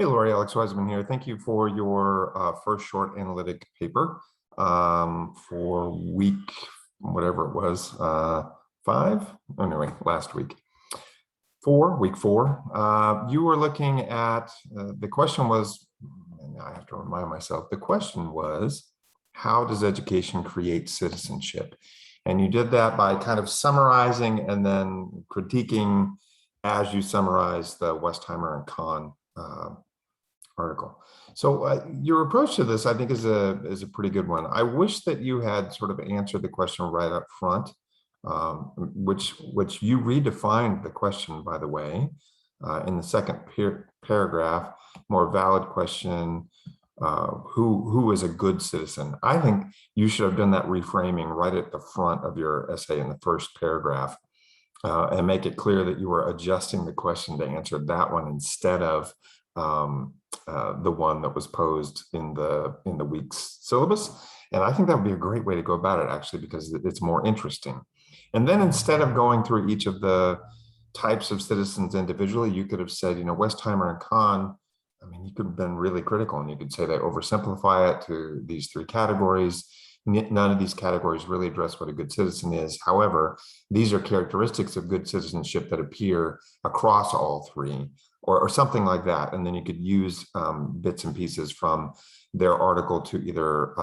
Hey, Lori, Alex Wiseman here. Thank you for your first short analytic paper for week, whatever it was, 5? Anyway, last week. Week 4. You were looking at, the question was, and I have to remind myself, the question was, how does education create citizenship? And you did that by kind of summarizing and then critiquing as you summarize the Westheimer and Kahn article. So your approach to this, I think, is a pretty good one. I wish that you had sort of answered the question right up front, which you redefined the question, by the way, in the second paragraph. More valid question: who is a good citizen? I think you should have done that reframing right at the front of your essay in the first paragraph, and make it clear that you were adjusting the question to answer that one instead of the one that was posed in the week's syllabus. And I think that would be a great way to go about it, actually, because it's more interesting. And then instead of going through each of the types of citizens individually, you could have said, Westheimer and Kahn, I mean, you could have been really critical, and you could say they oversimplify it to these 3 categories. None of these categories really address what a good citizen is. However, these are characteristics of good citizenship that appear across all 3, or something like that. And then you could use bits and pieces from their article to either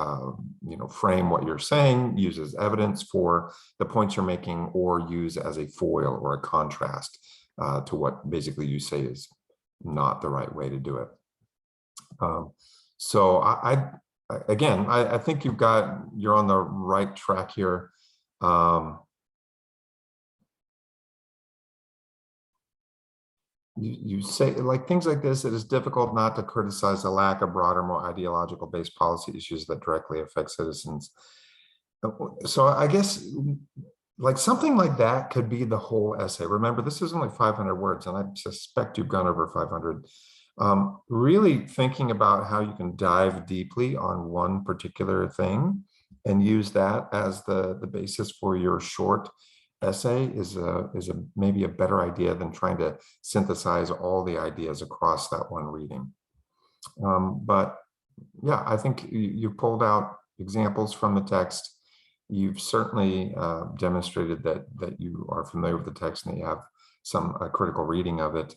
frame what you're saying, use as evidence for the points you're making, or use as a foil or a contrast to what basically you say is not the right way to do it. So I think you're on the right track here. You say, like, things like this: it is difficult not to criticize the lack of broader, more ideological based policy issues that directly affect citizens. So I guess like something like that could be the whole essay. Remember, this is only 500 words, and I suspect you've gone over 500. Really thinking about how you can dive deeply on one particular thing and use that as the basis for your short essay is maybe a better idea than trying to synthesize all the ideas across that one reading. But yeah, I think you pulled out examples from the text. You've certainly demonstrated that you are familiar with the text and that you have some critical reading of it.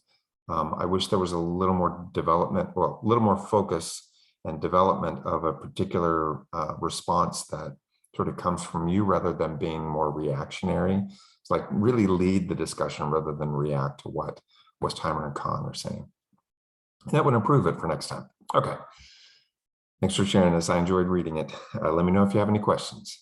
I wish there was a little more development, well, a little more focus and development of a particular response that sort of comes from you rather than being more reactionary. It's like really lead the discussion rather than react to what Westheimer and Kahn are saying. And that would improve it for next time. Okay. Thanks for sharing this. I enjoyed reading it. Let me know if you have any questions.